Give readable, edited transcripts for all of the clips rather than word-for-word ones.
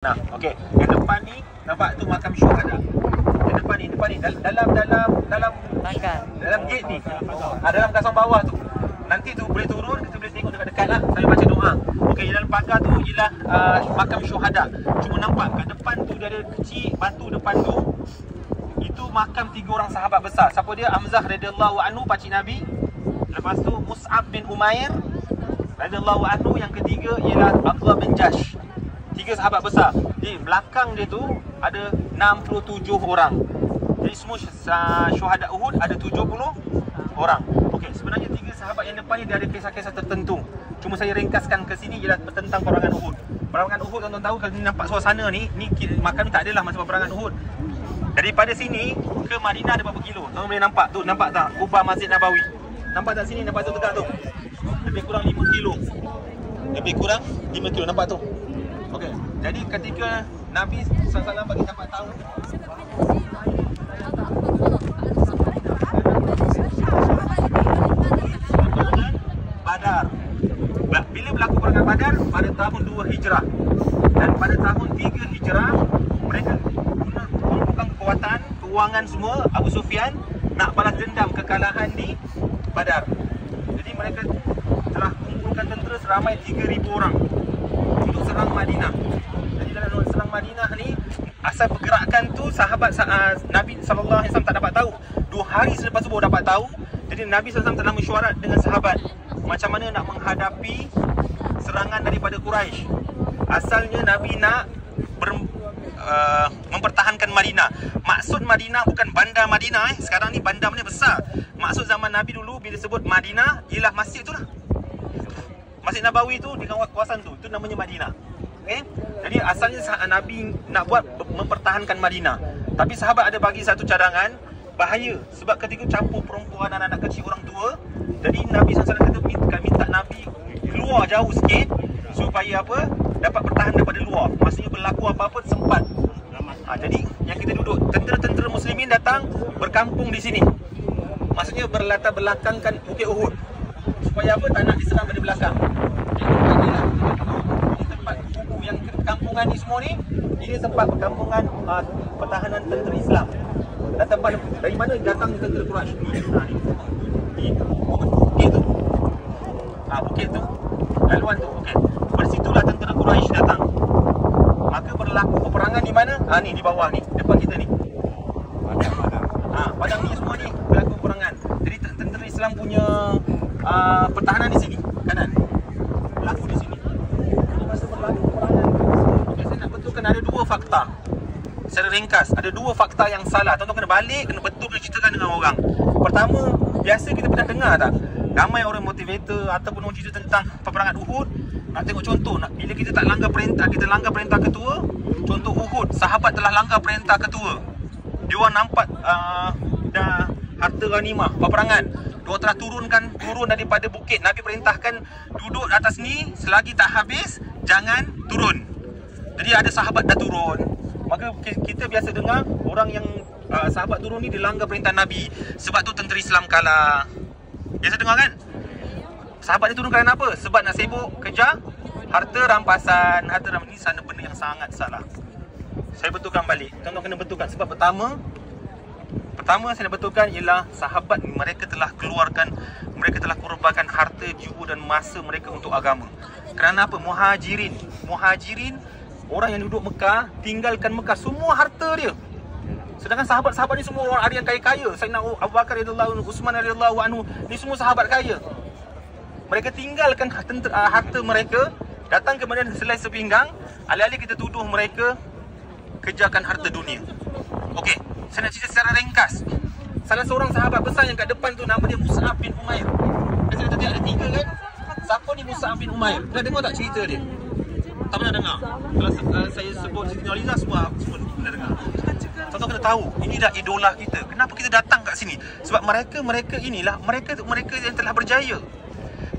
Nah, okey. Yang depan ni nampak tu makam syuhada. Yang depan ni dalam gate ni. Dalam kasong bawah tu. Nanti tu boleh turun, kita boleh tengok dekat-dekat lah sambil baca doa. Okey, dalam pagar tu ialah makam syuhada. Cuma nampak kat depan tu dia ada kecil batu depan tu. Itu makam 3 orang sahabat besar. Siapa dia? Hamzah radhiyallahu anhu, pakcik Nabi. Lepas tu Mus'ab bin Umair radhiyallahu anhu. Yang ketiga ialah Abdullah bin Jahsh. 3 sahabat besar. Di belakang dia tu ada 67 orang. Jadi semua syuhada Uhud ada 70 orang. Okey, sebenarnya 3 sahabat yang depan ni dia ada kisah-kisah tertentu. Cuma saya ringkaskan ke sini ialah tentang peperangan Uhud. Peperangan Uhud, tuan-tuan tahu kalau nampak suasana ni makam ni tak adalah masa peperangan Uhud. Daripada sini ke Madinah ada berapa kilo? Tuan boleh nampak tu, nampak tak? Kubah Masjid Nabawi. Nampak tak sini, nampak tu tegak tu? Lebih kurang 5 kilo. Lebih kurang 5 kilo, nampak tu? Okey, jadi ketika Nabi SAW bagi dapat tahu peperangan Badar. Bila berlaku peperangan Badar? Pada tahun 2 Hijrah. Dan pada tahun 3 Hijrah mereka kumpulkan kekuatan, kewangan semua. Abu Sufyan nak balas dendam kekalahan di Badar. Jadi mereka telah kumpulkan tentera seramai 3,000 orang untuk serang Madinah. Jadi dalam serang Madinah ni, asal pergerakan tu sahabat Nabi SAW tak dapat tahu. 2 hari selepas tu baru dapat tahu. Jadi Nabi SAW telah mesyuarat dengan sahabat macam mana nak menghadapi serangan daripada Quraisy. Asalnya Nabi nak mempertahankan Madinah. Maksud Madinah bukan bandar Madinah. Sekarang ni bandar Madinah besar. Maksud zaman Nabi dulu bila sebut Madinah ialah masjid tu lah. Masjid Nabawi tu di kawasan tu, itu namanya Madinah. Okey. Jadi asalnya Nabi nak buat mempertahankan Madinah. Tapi sahabat ada bagi satu cadangan, bahaya sebab ketika campur perempuan dan anak kecil, orang tua. Jadi Nabi SAW kata minta Nabi keluar jauh sikit supaya apa? Dapat bertahan daripada luar. Maksudnya berlaku apa-apa sempat. Jadi yang kita duduk, tentera-tentera muslimin datang berkampung di sini. Maksudnya berlatar belakangkan Bukit Uhud. Supaya apa? Tak nak diserang dari belakang. Ini tempat kubu yang kampungan ni semua ni. Ini tempat perkampungan pertahanan tentera Islam. Dan tempat dari mana datang tentera Quraisy? Di bukit tu. Bukit tu. Laluan tu. Okey. Bersitulah tentera Quraisy datang. Maka berlaku peperangan di mana? Ni di bawah ni, depan kita ni. Padang ni semua ni berlaku peperangan. Jadi tentera Islam punya pertahanan di sini, kanan. Berlaku di sini. Jadi masa berlaku peperangan. Okey, saya nak betulkan ada 2 fakta. Secara ringkas, ada 2 fakta yang salah. Tuan-tuan kena balik, kena betulkan, ceritakan dengan orang. Pertama, biasa kita pernah dengar tak? Ramai orang motivator ataupun orang cerita tentang peperangan Uhud. Nak tengok contoh, bila kita tak langgar perintah, kita langgar perintah ketua. Contoh Uhud, sahabat telah langgar perintah ketua. Dia orang nampak dah harta ghanimah peperangan. Dia telah turun daripada bukit. Nabi perintahkan duduk atas ni, selagi tak habis jangan turun. Jadi ada sahabat dah turun. Maka kita biasa dengar orang yang sahabat turun ni dilanggar perintah Nabi. Sebab tu tentera Islam kalah. Biasa dengar kan? Sahabat dia turun kerana apa? Sebab nak sibuk kejar harta rampasan. Ini sana benda yang sangat salah. Saya betulkan balik. Tuan-tuan kena betulkan. Sebab pertama saya nak betulkan ialah sahabat ni, mereka telah keluarkan, mereka telah korbankan harta, jiwa dan masa mereka untuk agama. Kerana apa? Muhajirin, orang yang duduk Mekah, tinggalkan Mekah, semua harta dia. Sedangkan sahabat-sahabat ni semua orang ada yang kaya-kaya. Sayyidina Abu Bakar radhiyallahu anhu, Uthman radhiyallahu anhu, ni semua sahabat kaya. Mereka tinggalkan harta mereka, datang ke Madinah selai sepinggang. Alih-alih kita tuduh mereka kejarkan harta dunia. Okey, saya nak cerita secara ringkas. Salah seorang sahabat besar yang kat depan tu nama dia Mus'ab bin Umair. Saya kata dia ada 3 kan? Siapa ni Mus'ab bin Umair? Dah dengar tak cerita dia? Tak pernah dengar? Kalau saya sebut Siti Nurhalizah, semua dah dengar. Tuan-tuan kena tahu, ini dah idola kita. Kenapa kita datang kat sini? Sebab mereka inilah mereka yang telah berjaya.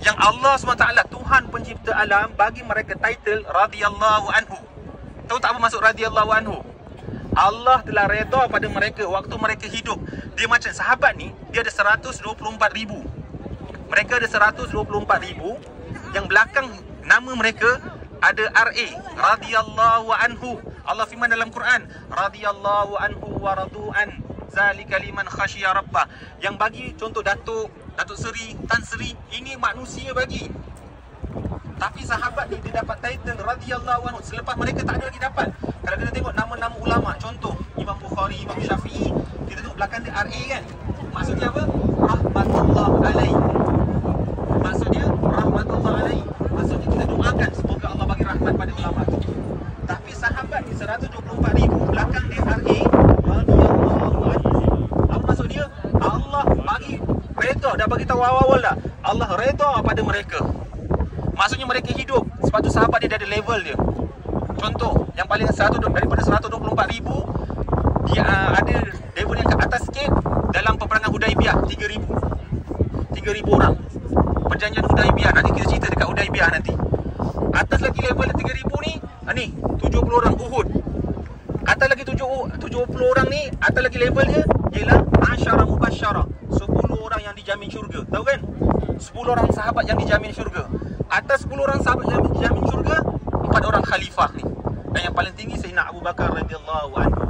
Yang Allah SWT, Tuhan pencipta alam, bagi mereka title radhiyallahu anhu. Tahu tak apa maksud radhiyallahu anhu? Allah telah redha pada mereka waktu mereka hidup. Dia macam sahabat ni, dia ada 124,000. Mereka ada 124,000. Yang belakang nama mereka ada RA, radhiyallahu anhu. Allah firman dalam Quran, radhiyallahu anhu wa radu'an zalika liman khasyiya rabbah. Yang bagi contoh Datuk Seri, Tan Sri, ini manusia bagi. Tapi sahabat ni dia dapat title radhiyallahu anhu. Selepas mereka tak ada lagi dapat. Kalau kita tengok nama-nama ulama, contoh Imam Bukhari, Imam Syafi'i, kita tengok belakang dia RA kan. Maksudnya apa? Rahmatullah alaihi. Maksudnya rahmatullah alaihi. Maksudnya kita doakan semoga Allah bagi rahmat pada ulama tu. Tapi sahabat ni 124,000 belakang dia RA radhiyallahu anhu. Apa maksud dia? Allah bagi redha, dah bagi tahu awal-awal dah. Allah redha pada mereka. Maksudnya mereka hidup. Sebab tu sahabat dia ada level dia. Contoh, yang paling daripada 124,000, dia ada level yang ke atas sikit dalam peperangan Hudaibiyah, 3,000 orang. Perjanjian Hudaibiyah, nanti kita cerita dekat Hudaibiyah nanti. Atas lagi level 3,000 ni 70 orang Uhud. Atas lagi 70 orang ni, atas lagi level dia ialah asyara mubasyara, 10 orang yang dijamin syurga. Tahu kan? 10 orang sahabat yang dijamin syurga. Atas 10 orang sahabat yang dijamin syurga, 4 orang khalifah ni. Dan yang paling tinggi Sayyidina Abu Bakar radhiyallahu anhu.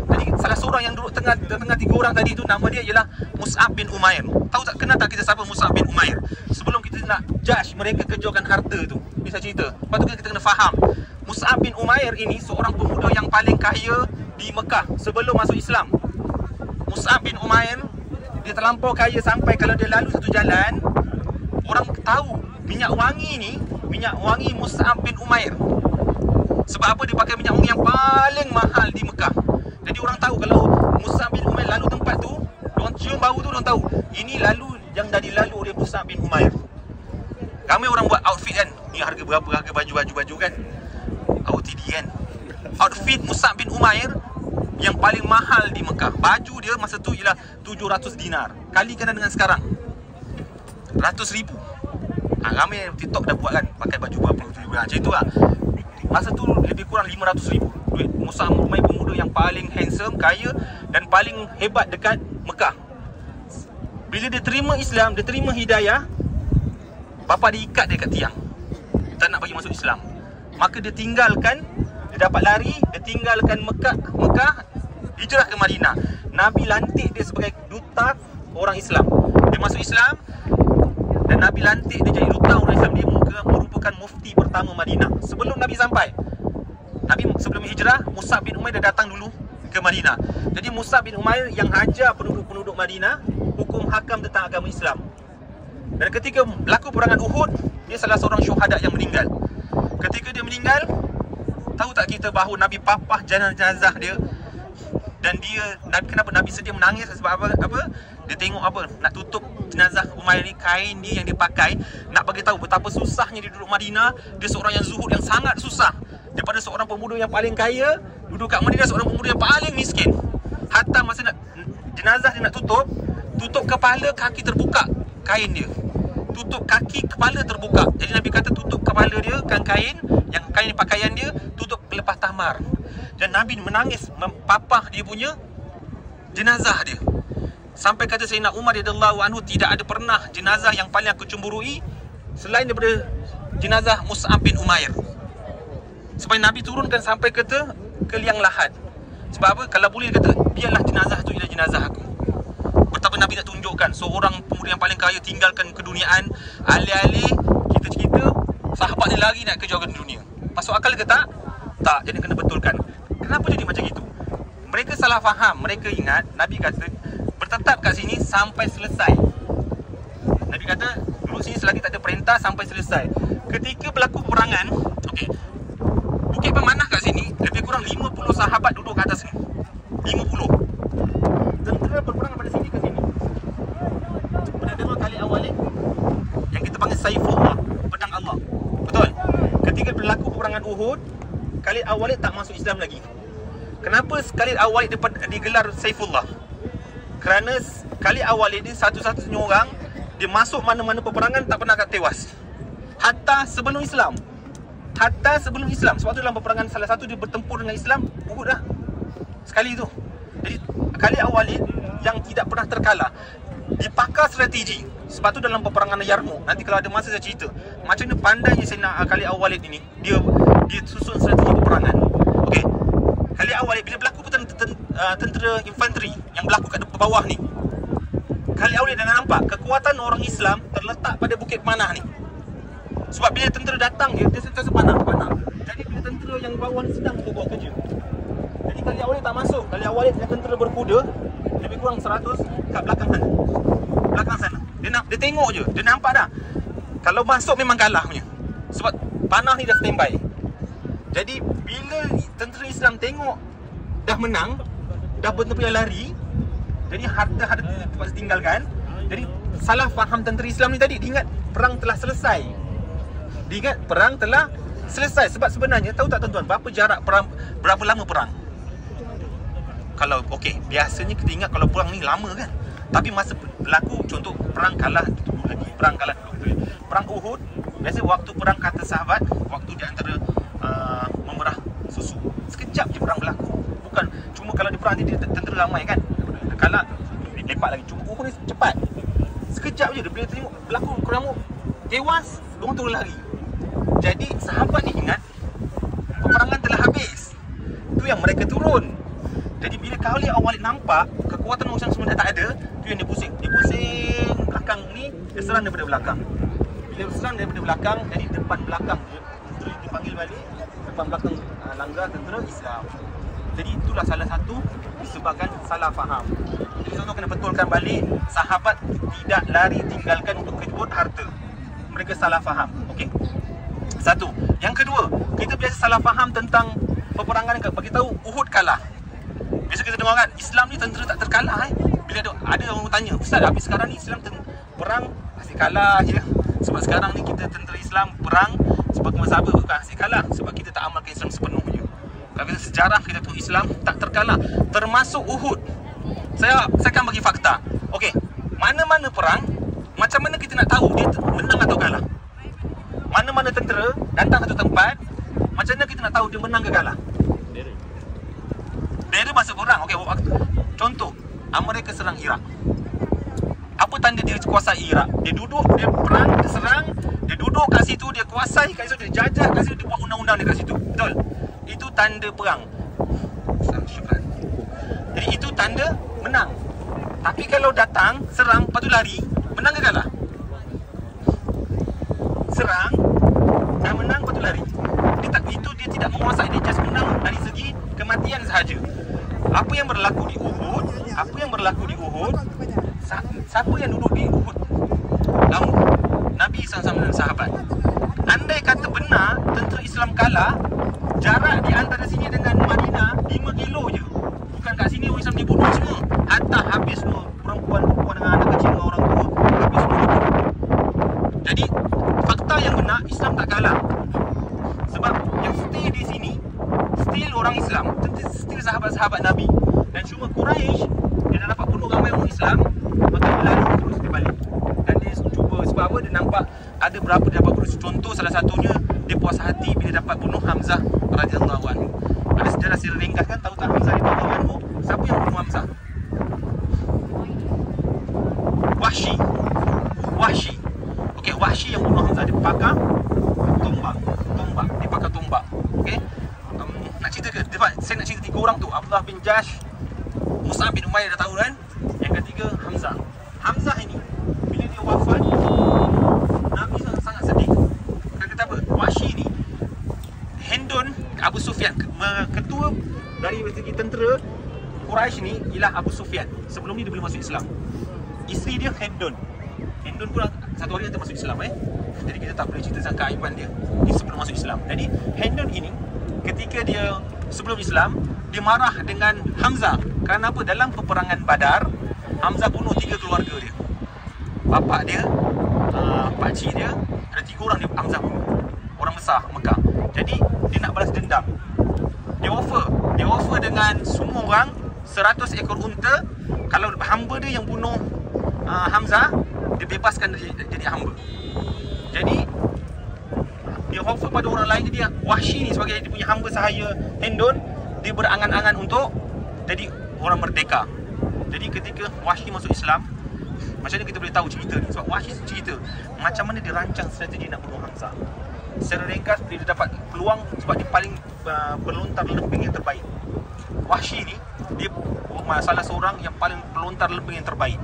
Jadi salah seorang yang duduk tengah 3 orang tadi tu, nama dia ialah Mus'ab bin Umair. Tahu tak, kenal tak kita siapa Mus'ab bin Umair? Sebelum kita nak judge mereka kejuakan harta tu, bisa cerita. Lepas tu kita kena faham, Mus'ab bin Umair ini seorang pemuda yang paling kaya di Mekah sebelum masuk Islam. Mus'ab bin Umair, dia terlampau kaya sampai kalau dia lalu satu jalan, orang tahu minyak wangi Mus'ab bin Umair. Sebab apa? Dia pakai minyak wangi yang paling mahal di Mekah. Jadi orang tahu kalau Mus'ab bin Umair lalu tempat tu, orang cium bau tu, orang tahu ini lalu yang dah dilalu oleh Mus'ab bin Umair. Kami orang buat outfit kan, ni harga berapa, harga baju kan, OTD kan. Outfit Mus'ab bin Umair yang paling mahal di Mekah. Baju dia masa tu ialah 700 dinar. Kalikan dengan sekarang 100,000. Ramai TikTok dah buat kan, pakai baju berapa ribu macam itu lah. Masa tu lebih kurang 500,000 duit. Mus'ab bin Umair pemuda yang paling handsome, kaya dan paling hebat dekat Mekah. Bila dia terima Islam, dia terima hidayah, bapa dia ikat dia kat tiang, tak nak bagi masuk Islam. Maka dia tinggalkan, dia dapat lari, dia tinggalkan Mekah, hijrah ke Madinah. Nabi lantik dia sebagai duta orang Islam. Dia masuk Islam dan Nabi lantik dia jadi duta orang Islam. Dia merupakan mufti pertama Madinah. Sebelum Nabi sampai, Nabi sebelum hijrah, Mus'ab bin Umair dah datang dulu ke Madinah. Jadi Mus'ab bin Umair yang ajar penduduk-penduduk Madinah hukum hakam tentang agama Islam. Dan ketika berlaku peperangan Uhud, dia salah seorang syuhada yang meninggal. Ketika dia meninggal, tahu tak kita bahawa Nabi papah jenazah dia. Dan kenapa Nabi sedia menangis? Sebab apa? Dia tengok apa? Nak tutup jenazah Umair ni, kain dia yang dia pakai, nak bagi tahu betapa susahnya dia duduk Madinah. Dia seorang yang zuhud, yang sangat susah. Daripada seorang pemuda yang paling kaya, duduk kat Madinah seorang pemuda yang paling miskin. Hatta masa nak jenazah dia nak tutup kepala, kaki terbuka kain dia. Tutup kaki, kepala terbuka. Jadi Nabi kata tutup kepala dia, kain pakaian dia, tutup lepas tamar. Dan Nabi menangis mempapah dia punya jenazah dia. Sampai kata Sayyidina Umar radhiyallahu anhu, tidak ada pernah jenazah yang paling aku cemburui selain daripada jenazah Mus'ab bin Umair. Supaya Nabi turunkan sampai ke liang lahat. Sebab apa? Kalau boleh kata, biarlah jenazah tu ialah jenazah aku. Betapa Nabi nak tunjukkan seorang pemuda yang paling kaya tinggalkan keduniaan, alih-alih kita cerita sahabat dia lari nak kejar ke dunia. Masuk akal ke tak? Tak, jadi kena betulkan. Kenapa jadi macam itu? Mereka salah faham. Mereka ingat Nabi kata bertetap kat sini sampai selesai. Nabi kata duduk sini selagi tak ada perintah sampai selesai. Ketika berlaku peperangan, okey, Bukit Pemanah kat sini lebih kurang 50 sahabat duduk kat atas ni. 50. Tentera berperang pada sini ke sini. Pernah dengar kali awal yang kita panggil Saifullah, pedang Allah. Betul? Ketika berlaku peperangan Uhud, Khalid Al-Walid tak masuk Islam lagi. Kenapa Khalid Al-Walid digelar Saifullah? Kerana Khalid Al-Walid ni satu-satunya orang, dia masuk mana-mana peperangan tak pernah tewas. Hatta sebelum Islam. Sebab tu dalam peperangan salah satu dia bertempur dengan Islam, Uhud dah. Sekali tu. Jadi Khalid Al-Walid yang tidak pernah terkalah, dia pakar strategi. Sebab tu dalam peperangan Yarmouk, nanti kalau ada masa saya cerita macam mana pandainya Sayyidina Khalid Al-Walid ini, dia susun strategi peperangan. Okey. Khalid Al-Walid bila berlaku tentera infanteri yang berlaku kat bawah ni, Khalid Al-Walid dah nampak kekuatan orang Islam terletak pada Bukit Panah ni. Sebab bila tentera datang dia sentiasa panah. Jadi bila tentera yang bawah ni sedang untuk buat kerja, jadi Khalid Al-Walid tak masuk. Khalid Al-Walid dan tentera berkuda lebih kurang 100 kat belakang sana. Dia tengok je, dia nampak dah kalau masuk memang kalah punya. Sebab panah ni dah standby. Jadi bila tentera Islam tengok dah menang, dah betul-betul lari, jadi harta terpaksa tinggalkan. Jadi salah faham tentera Islam ni tadi, diingat perang telah selesai. Sebab sebenarnya tahu tak tuan-tuan, berapa jarak perang, berapa lama perang? Kalau okey, biasanya kita ingat kalau perang ni lama kan. Tapi masa berlaku, contoh perang kalah dulu lagi, perang Uhud, biasa waktu perang kata sahabat, waktu di antara memerah susu, sekejap je perang berlaku. Bukan cuma kalau di perang dia tentera ramai kan, kalah lepak lagi. Cuma Uhud ni cepat, sekejap je dia bila tengok berlaku kurang tewas, diorang turun lari. Jadi sahabat ni ingat peperangan telah habis, tu yang mereka turun. Jadi bila Khalid Al-Walid nampak kekuatan orang semua dah tak ada, tu yang dia pusing belakang ni, dia serang daripada belakang. Bila serang daripada belakang, jadi depan belakang dia dipanggil balik, depan belakang langgar tentera Islam. Jadi itulah salah satu disebabkan salah faham. Jadi contoh kena betulkan balik, sahabat tidak lari tinggalkan untuk kejut harta. Mereka salah faham. Okey. Satu. Yang kedua, kita biasa salah faham tentang peperangan, bagi tahu Uhud kalah. Biasa kita dengar kan, Islam ni tentera tak terkalah Bila ada orang tanya, Ustaz, habis sekarang ni Islam perang asyik kalah je. Sebab sekarang ni kita tentera Islam perang sebab mazhab bukan asyik kalah, sebab kita tak amalkan Islam sepenuhnya. Kalau kita sejarah, kita tahu Islam tak terkalah, termasuk Uhud. Saya akan bagi fakta. Okey, mana-mana perang, macam mana kita nak tahu dia menang atau kalah? Mana-mana tentera datang satu tempat, macam mana kita nak tahu dia menang ke kalah? Dia masuk perang. Okey, contoh Amerika serang Iraq. Apa tanda dia kuasai Iraq? Dia duduk, dia perang, dia serang, dia duduk kat situ, dia kuasai kat situ, dia jajah kat situ, dia buat undang-undang dia kat situ. Betul? Itu tanda perang. Syukran. Jadi itu tanda menang. Tapi kalau datang, serang, lepas tu lari, menang ke kalah? Serang, dah menang, lepas tu lari. Dia tidak menguasai, dia just menang dari segi kematian sahaja. Apa yang berlaku di Uhud? Siapa yang duduk di Uhud? Nabi SAW dan sahabat. Andai kata benar tentera Islam kalah, jarak di antara sini dengan Madinah 5 kilo je. Bukan kat sini orang Islam dibunuh semua, hatta habis semua, perempuan dengan anak kecil dengan orang tua, habis semua dibunuh. Jadi fakta yang benar, Islam tak kalah. Sebab yang stay di sini still orang Islam, still sahabat-sahabat Nabi. Dan cuma Quraisy, dia dah dapat bunuh ramai orang Islam, maka dia lari terus dia balik. Dan dia cuba, sebab apa? Dia nampak ada berapa dia dapat bunuh. Contoh salah satunya, dia puas hati bila dapat bunuh Hamzah radhiyallahu anhu. Ada sejarah secara ringkas kan, tahu tak Hamzah radhiyallahu anhu? Siapa yang bunuh Hamzah? Wahsy. Okey, Wahsy yang bunuh Hamzah, dia pakai tombak. Dia pakai tombak. Okey. Nak cerita ke? Saya nak cerita 3 orang tu. Abdullah bin Jahsh, Mus'ab bin Umair, dah tahu kan? Yang ketiga Hamzah. Hamzah ini bila dia wafat, Nabi sangat sedih. Kata apa? Wahsy ni, Hindun Abu Sufyan, ketua dari segi tentera Quraisy ni ialah Abu Sufyan. Sebelum ni dia belum masuk Islam. Isteri dia Hindun pun satu hari nanti masuk Islam Jadi kita tak boleh cerita tentang keaiban dia. Ini sebelum masuk Islam. Jadi Hindun ini ketika dia sebelum Islam, dia marah dengan Hamzah. Kerana apa? Dalam peperangan Badar, Hamzah bunuh 3 keluarga dia. Bapak dia, pakcik dia, ada 3 orang dia Hamzah bunuh. Orang besar Mekah. Jadi dia nak balas dendam. Dia offer dengan semua orang 100 ekor unta kalau hamba dia yang bunuh Hamzah, dia bebaskan jadi hamba. Jadi dia offer pada orang lain. Dia Wahsy ni sebagai dia punya hamba sahaya Hindun, dia berangan-angan untuk jadi orang merdeka. Jadi ketika Wahsy masuk Islam, Macam mana kita boleh tahu cerita ni? Sebab Wahsy cerita macam mana dia rancang strategi nak bunuh Hamzah. Secara ringkas, dia dapat peluang sebab dia paling pelontar lembing yang terbaik. Wahsy ni, dia salah seorang yang paling pelontar lembing yang terbaik.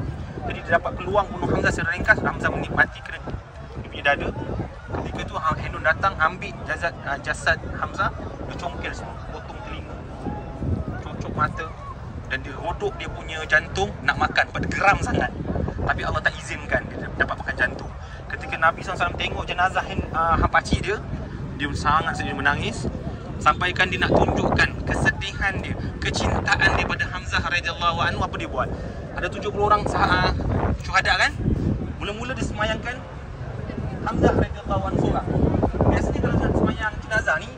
Jadi dia dapat peluang bunuh Hamzah secara ringkas. Hamzah mati kena dia punya dada. Ketika tu Hanun datang ambil jasad Hamzah, dia congkel semua, potong telinga, cocok mata, dan dia rodok dia punya jantung nak makan. Pada geram sangat, tapi Allah tak izinkan dia dapat makan jantung. Ketika Nabi SAW tengok jenazah pakcik dia, dia sangat sedih menangis. Sampaikan dia nak tunjukkan kesedihan dia, kecintaan dia pada Hamzah radhiyallahu anhu. Apa dia buat? Ada 70 orang syuhada kan? Mula-mula dia semayangkan Hamzah radhiyallahu anhu seorang. Biasanya kalau nak semayang jenazah ni,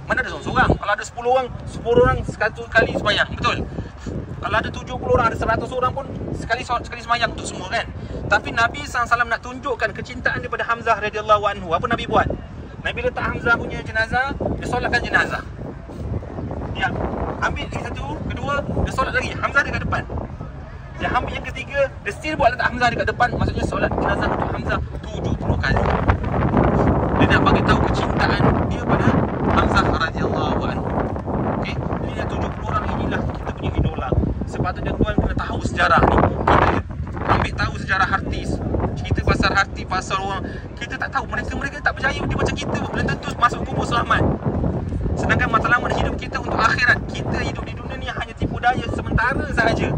mana ada seorang-seorang. Kalau ada 10 orang satu kali semayang, betul? Kalau ada 70 orang, ada 100 orang pun sekali semayang untuk semua kan? Tapi Nabi SAW nak tunjukkan kecintaan dia pada Hamzah radhiyallahu anhu. Apa Nabi buat? Nabi letak Hamzah punya jenazah, dia solatkan jenazah. Dia ambil lagi satu, kedua, dia solat lagi. Hamzah dekat depan. Dia ambil yang ketiga, dia still buat letak Hamzah dekat depan. Maksudnya solat jenazah untuk Hamzah 70 kali. Dia nak bagi tahu kecintaan dia pada Hamzah radhiyallahu anhu. Okey, jadi 70 orang inilah kita punya idola. Sepatutnya tuan kena tahu sejarah ni. Kita ambil tahu sejarah artis. Cerita pasal hati, pasal orang. Kita tak tahu, mereka tak berjaya. Dia macam kita, belum tentu masuk kubur selamat. Sedangkan matlamat hidup kita untuk akhirat. Kita hidup di dunia ni hanya tipu daya sementara sahaja.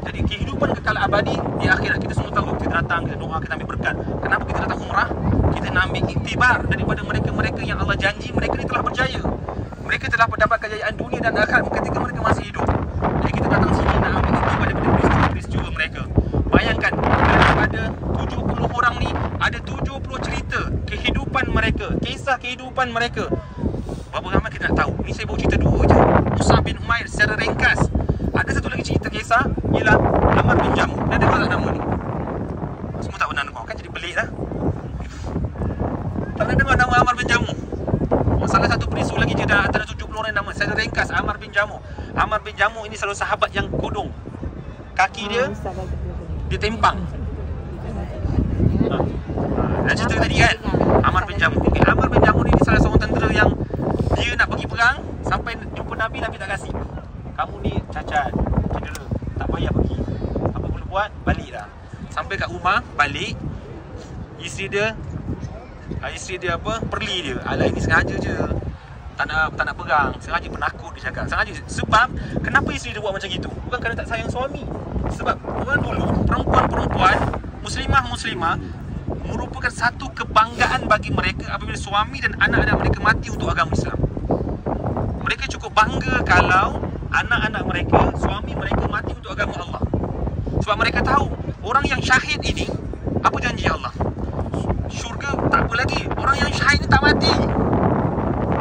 Jadi kehidupan kekal abadi di akhirat. Kita semua tahu, kita datang, kita doa, kita ambil berkat. Kenapa kita datang umrah? Kita nak ambil iktibar daripada mereka-mereka yang Allah janji mereka ni telah berjaya. Mereka telah mendapat kejayaan dunia dan akhirat ketika mereka masih hidup. Jadi kita datang sini nak ambil iktibar daripada peristiwa mereka. Bayangkan, daripada 70 orang ni, ada 70 cerita kehidupan mereka, kisah kehidupan mereka. Berapa ramai kita nak tahu? Ni saya baru cerita dua je. Mus'ab bin Umair secara ringkas. Ada satu lagi cerita kisah, ialah Ammar bin Jamuh. Dah dengar tak nama ni? Semua tak pernah dengar, kan jadi pelik lah. Tak pernah dengar nama Ammar bin Jamuh? Salah satu peristiwa lagi je dah antara 70 orang yang nama. Secara ringkas, Ammar bin Jamuh. Ammar bin Jamuh ini selalu sahabat yang kodong. Kaki dia tempang. Dah cerita tadi kan, Ammar bin Jamuh. Okay, Ammar bin Jamuh ni salah seorang tentera yang dia nak pergi perang, sampai jumpa Nabi, Nabi tak kasih. Kamu ni cacat, cedera, tak payah pergi. Apa boleh buat? Balik dah. Sampai kat rumah, balik. Isteri dia apa? Perli dia. Alah, ini sengaja je. Tak nak pegang. Sengaja penakut dia cakap. Sengaja. Sebab kenapa isteri dia buat macam itu? Bukan kerana tak sayang suami. Sebab orang dulu, perempuan-perempuan Muslimah merupakan satu kebanggaan bagi mereka apabila suami dan anak-anak mereka mati untuk agama Islam. Mereka cukup bangga kalau anak-anak mereka, suami mereka mati untuk agama Allah. Sebab mereka tahu orang yang syahid ini, apa janji Allah? Syurga tak apa lagi. Orang yang syahid ni tak mati.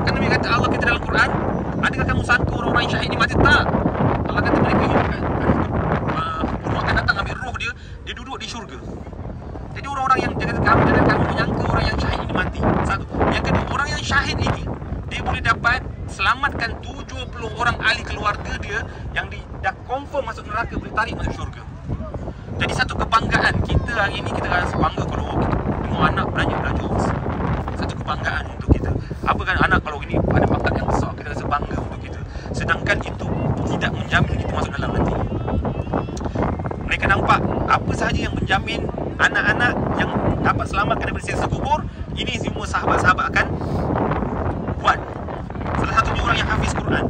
Kan Nabi kata Allah kita dalam Quran, adakah kamu sangka orang-orang yang syahid ni mati? Tak. Allah kata mereka hidup kan. Allah akan datang ambil roh dia, dia duduk di syurga. Jadi orang-orang yang jangan kamu menyangka orang yang syahid ini mati. Satu. Yang kedua, orang yang syahid ini dia boleh dapat selamatkan 70 orang ahli keluarga dia yang dah confirm masuk neraka, boleh tarik masuk syurga. Jadi satu kebanggaan kita hari ini, kita rasa bangga kalau kita tengok anak belajar jokes. Satu kebanggaan untuk kita. Apa kan anak kalau ini ada bakat yang besar, kita rasa bangga untuk kita. Sedangkan itu tidak menjamin kita masuk dalam nanti. Mereka nampak apa sahaja yang menjamin anak-anak yang dapat selamatkan daripada siksa kubur, ini semua sahabat-sahabat akan buat. Salah satunya orang yang hafiz Quran.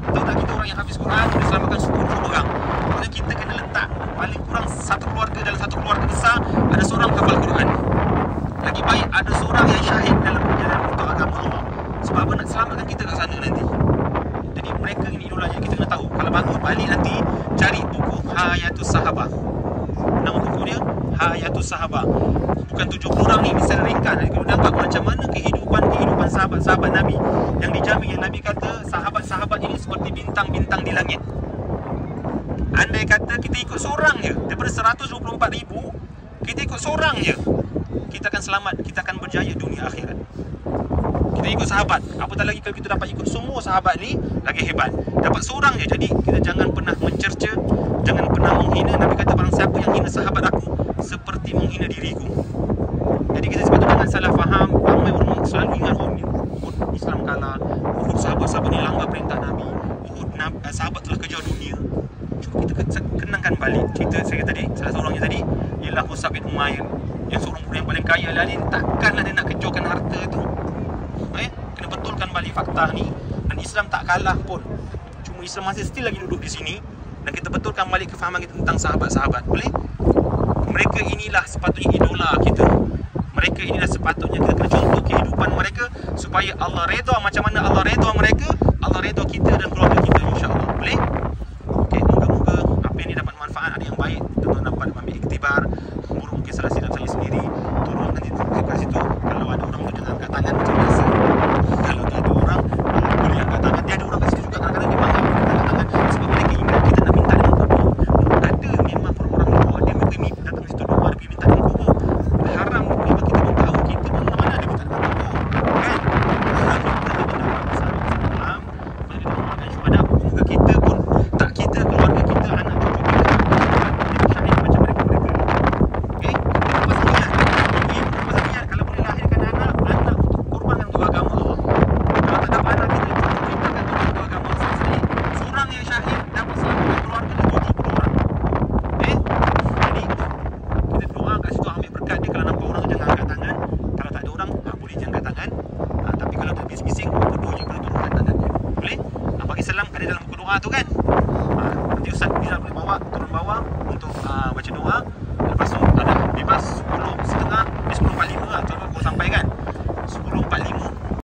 Tahu tak kita orang yang hafiz Quran boleh selamatkan 10 orang. Maksudnya kita kena letak paling kurang satu keluarga, dalam satu keluarga besar ada seorang hafal Quran. Lagi baik ada seorang yang syahid dalam perjalanan untuk agama Allah. Sebab apa? Nak selamatkan kita kat sana nanti. Jadi mereka ini idolanya, kita kena tahu. Kalau bagus balik nanti cari buku Hayatus Sahabah. Nama buku dia Hayatus Sahabah. Bukan 70 orang ni, misalnya ringkas. Kita nampak macam mana kehidupan sahabat-sahabat Nabi yang dijamin, yang Nabi kata sahabat-sahabat ini seperti bintang-bintang di langit. Andai kata kita ikut seorang je daripada 124,000, kita ikut seorang je, kita akan selamat, kita akan berjaya dunia akhirat. Kita ikut sahabat. Apatah lagi kalau kita dapat ikut semua sahabat ni, lagi hebat. Dapat seorang je. Jadi kita jangan pernah mencerca, jangan pernah menghina. Nabi kata barang siapa yang hina sahabat aku, nanti menghina diriku. Jadi kita sepatutnya jangan salah faham. Ramai orang selalu ingat Uhud Islam kalah, Uhud sahabat-sahabat ni langgar perintah Nabi, Uhud sahabat telah kejar dunia. Cuba kita kenangkan balik cerita saya tadi. Salah seorangnya tadi ialah Mus'ab bin Umair, yang seorang budak yang paling kaya lah. Dia takkanlah dia nak kejarkan harta tu. Kena betulkan balik fakta ni. Dan Islam tak kalah pun. Cuma Islam masih still lagi duduk di sini. Dan kita betulkan balik kefahaman kita tentang sahabat-sahabat. Boleh? Mereka inilah sepatutnya idola kita. Mereka inilah sepatutnya kita kena contoh kehidupan mereka, supaya Allah redha. Macam mana Allah redha mereka, Allah redha kita dan keluarga kita, insya-Allah. Boleh? Okey, moga-moga apa ini dapat manfaat, ada yang baik, tuan-tuan dapat ambil iktibar. Buruk mungkin salah silap saya sendiri. Tolong nanti kat situ kalau ada orang tu jangan angkat tangan macam biasa. Kalau tak ada orang boleh angkat tangan. Dia ada orang kat situ juga kadang-kadang dia bangga angkat tangan sebab mereka ingat kita nak minta dengan kubur. Ada memang orang-orang luar dia mereka datang situ doa, dia pergi minta dengan kubur. Haram memang kita pun tahu, kita pun mana ada minta dengan kubur. Kan? Moga kita pun tak kita, keluarga kita, anak cucu kita syahid macam mereka-mereka. Okey? Kita pasal niat. Ibu pasal niat kalau boleh lahirkan anak untuk korbankan untuk agama Allah. Kalau tak dapat anak kita akan untuk agama Allah sendiri. Seorang yang syahid dapat selamatkan keluarga dia 70 orang. Jadi kita doa kat situ ambil berkat dia. Kalau nampak orang tu jangan angkat tangan. Kalau tak ada orang boleh jangan angkat tangan. Tapi kalau ada bising-bising berdoa je, boleh turunkan tangan dia. Boleh? Bagi salam ada dalam buku doa tu kan. Nanti Ustaz Bila boleh bawa turun bawah untuk baca doa. Lepas tu ada bebas 10.30 10.45 lah, tu aku sampaikan.